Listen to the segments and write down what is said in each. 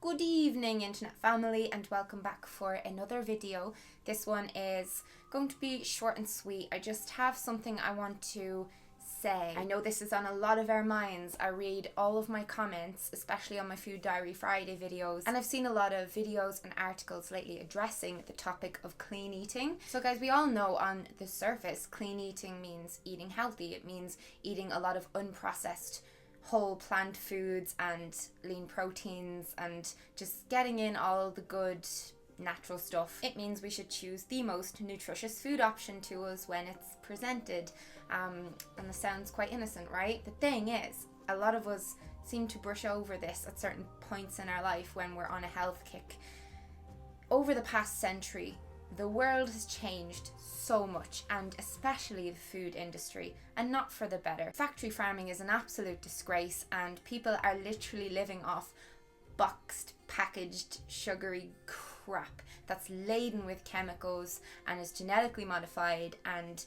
Good evening, internet family, and welcome back for another video. This one is going to be short and sweet. I just have something I want to say. I know this is on a lot of our minds. I read all of my comments, especially on my Food Diary Friday videos, and I've seen a lot of videos and articles lately addressing the topic of clean eating. So guys, we all know on the surface, clean eating means eating healthy. It means eating a lot of unprocessed whole plant foods and lean proteins and just getting in all the good natural stuff. It means we should choose the most nutritious food option to us when it's presented. And this sounds quite innocent, right? The thing is, a lot of us seem to brush over this at certain points in our life when we're on a health kick. Over the past century, the world has changed so much, and especially the food industry, and not for the better. Factory farming is an absolute disgrace, and people are literally living off boxed, packaged, sugary crap that's laden with chemicals and is genetically modified, and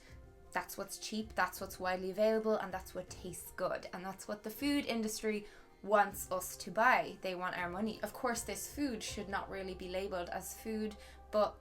that's what's cheap, that's what's widely available, and that's what tastes good, and that's what the food industry wants us to buy. They want our money. Of course, this food should not really be labeled as food, but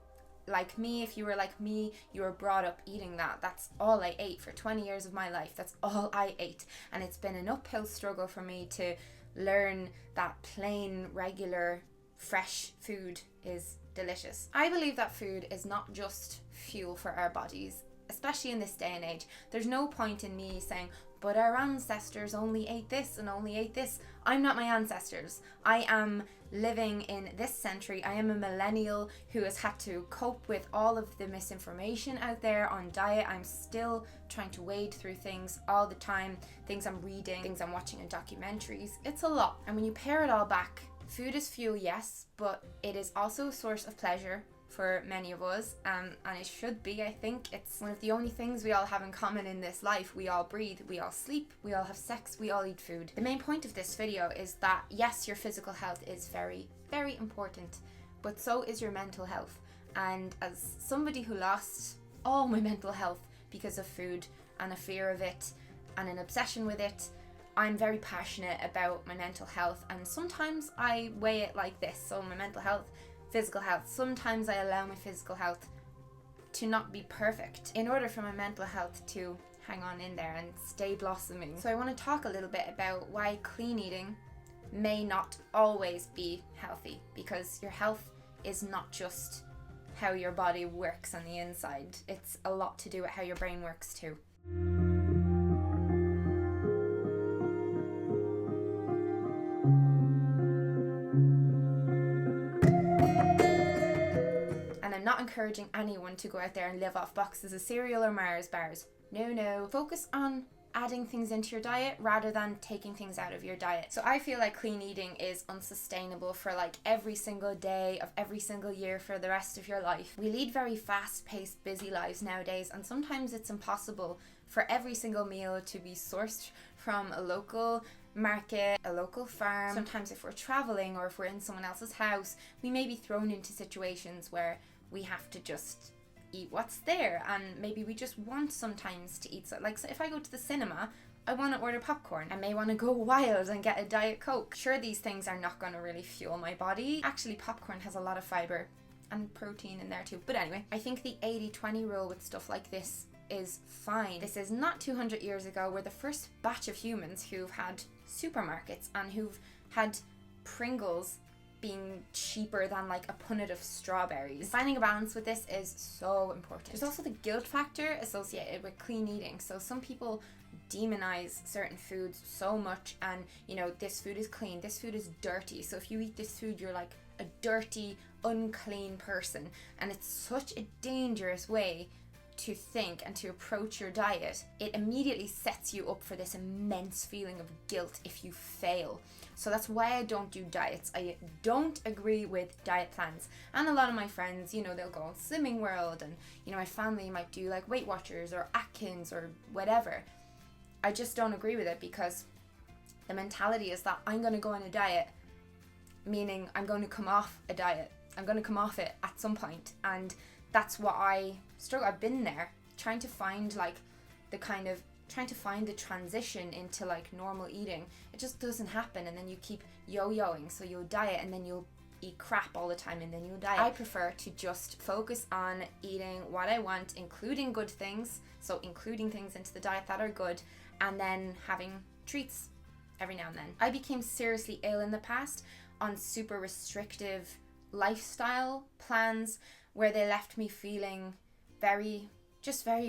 like me, if you were like me, you were brought up eating that. That's all I ate for 20 years of my life. That's all I ate. And it's been an uphill struggle for me to learn that plain, regular, fresh food is delicious. I believe that food is not just fuel for our bodies, especially in this day and age. There's no point in me saying, but our ancestors only ate this and only ate this. I'm not my ancestors. I am living in this century. I am a millennial who has had to cope with all of the misinformation out there on diet. I'm still trying to wade through things all the time, things I'm reading, things I'm watching in documentaries. It's a lot. And when you pare it all back, food is fuel, yes, but it is also a source of pleasure for many of us, and it should be. I think it's one of the only things we all have in common in this life. We all breathe, we all sleep, we all have sex, we all eat food. The main point of this video is that yes, your physical health is very, very important, but so is your mental health. And as somebody who lost all my mental health because of food and a fear of it and an obsession with it, I'm very passionate about my mental health, and sometimes I weigh it like this. So my mental health, physical health. Sometimes I allow my physical health to not be perfect in order for my mental health to hang on in there and stay blossoming. So I want to talk a little bit about why clean eating may not always be healthy, because your health is not just how your body works on the inside. It's a lot to do with how your brain works too. I'm not encouraging anyone to go out there and live off boxes of cereal or Mars bars. No. Focus on adding things into your diet rather than taking things out of your diet. So I feel like clean eating is unsustainable for like every single day of every single year for the rest of your life. We lead very fast-paced, busy lives nowadays, and sometimes it's impossible for every single meal to be sourced from a local market, a local farm. Sometimes if we're traveling or if we're in someone else's house, we may be thrown into situations where we have to just eat what's there, and maybe we just want sometimes to eat. So if I go to the cinema, I want to order popcorn. I may want to go wild and get a Diet Coke. Sure, these things are not going to really fuel my body. Actually, popcorn has a lot of fiber and protein in there too. But anyway, I think the 80-20 rule with stuff like this is fine. This is not 200 years ago. We're the first batch of humans who've had supermarkets and who've had Pringles being cheaper than like a punnet of strawberries. Finding a balance with this is so important. There's also the guilt factor associated with clean eating. So some people demonize certain foods so much, and this food is clean, this food is dirty. So if you eat this food, you're like a dirty, unclean person. And it's such a dangerous way to think and to approach your diet. It immediately sets you up for this immense feeling of guilt if you fail. So that's why I don't do diets. I don't agree with diet plans. And a lot of my friends, they'll go on Slimming World, and my family might do like Weight Watchers or Atkins or whatever. I just don't agree with it, because the mentality is that I'm going to go on a diet, meaning I'm going to come off a diet. I'm going to come off it at some point, and that's what I struggle. I've been there trying to find like the kind of trying to find the transition into like normal eating, it just doesn't happen, and then you keep yo-yoing. So you'll diet and then you'll eat crap all the time and then you'll diet. I prefer to just focus on eating what I want, including good things, so including things into the diet that are good, and then having treats every now and then. I became seriously ill in the past on super restrictive lifestyle plans where they left me feeling very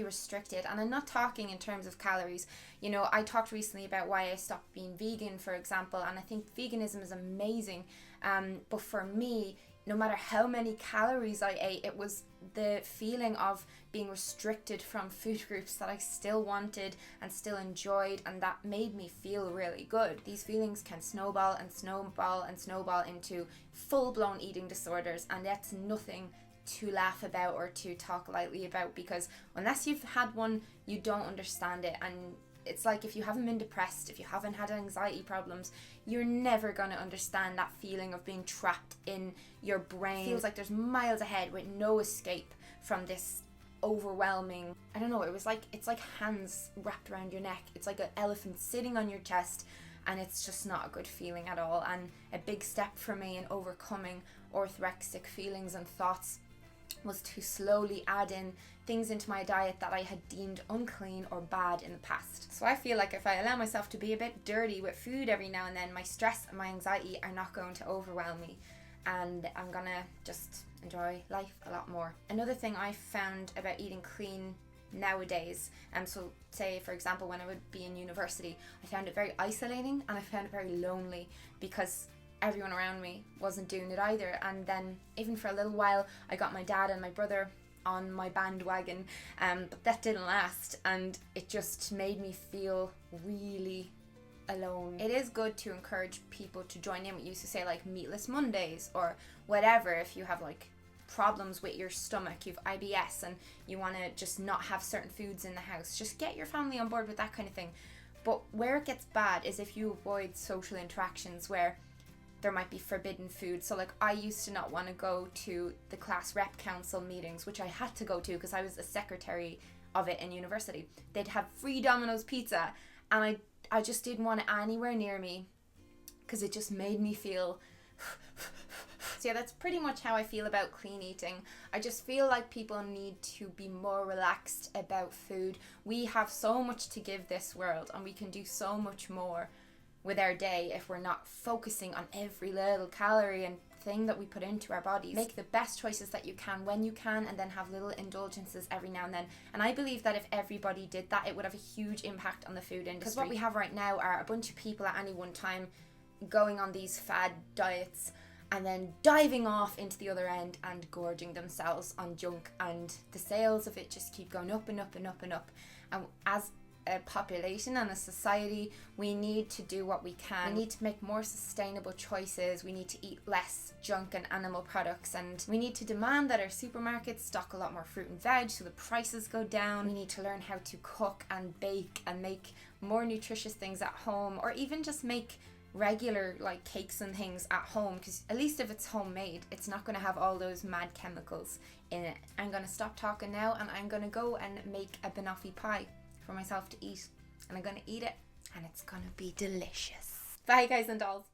restricted. And I'm not talking in terms of calories. You know, I talked recently about why I stopped being vegan, for example, and I think veganism is amazing. But for me, no matter how many calories I ate, it was the feeling of being restricted from food groups that I still wanted and still enjoyed, and that made me feel really good. These feelings can snowball and snowball and snowball into full-blown eating disorders, and that's nothing to laugh about or to talk lightly about, because unless you've had one, you don't understand it. And it's like, if you haven't been depressed, if you haven't had anxiety problems, you're never going to understand that feeling of being trapped in your brain. It feels like there's miles ahead with no escape from this overwhelming, I don't know, it's like hands wrapped around your neck. It's like an elephant sitting on your chest, and it's just not a good feeling at all. And a big step for me in overcoming orthorexic feelings and thoughts was to slowly add in things into my diet that I had deemed unclean or bad in the past. So I feel like if I allow myself to be a bit dirty with food every now and then, my stress and my anxiety are not going to overwhelm me, and I'm gonna just enjoy life a lot more. Another thing I found about eating clean nowadays, so say for example when I would be in university, I found it very isolating and I found it very lonely because everyone around me wasn't doing it either. And then even for a little while I got my dad and my brother on my bandwagon, but that didn't last, and it just made me feel really alone. It is good to encourage people to join in with you, so say like meatless Mondays or whatever. If you have like problems with your stomach, you've IBS and you want to just not have certain foods in the house, just get your family on board with that kind of thing. But where it gets bad is if you avoid social interactions where there might be forbidden food. So like I used to not want to go to the class rep council meetings, which I had to go to because I was a secretary of it in university. They'd have free Domino's pizza, and I just didn't want it anywhere near me because it just made me feel so yeah, that's pretty much how I feel about clean eating. I just feel like people need to be more relaxed about food. We have so much to give this world, and we can do so much more with our day if we're not focusing on every little calorie and thing that we put into our bodies. Make the best choices that you can when you can, and then have little indulgences every now and then. And I believe that if everybody did that, it would have a huge impact on the food industry. Because what we have right now are a bunch of people at any one time going on these fad diets and then diving off into the other end and gorging themselves on junk, and the sales of it just keep going up and up and up and up. And as a population and a society, we need to do what we can. We need to make more sustainable choices. We need to eat less junk and animal products, and we need to demand that our supermarkets stock a lot more fruit and veg so the prices go down. We need to learn how to cook and bake and make more nutritious things at home, or even just make regular like cakes and things at home, because at least if it's homemade, it's not going to have all those mad chemicals in it. I'm going to stop talking now, and I'm going to go and make a banoffee pie for myself to eat, and I'm going to eat it, and it's going to be delicious. Bye guys and dolls.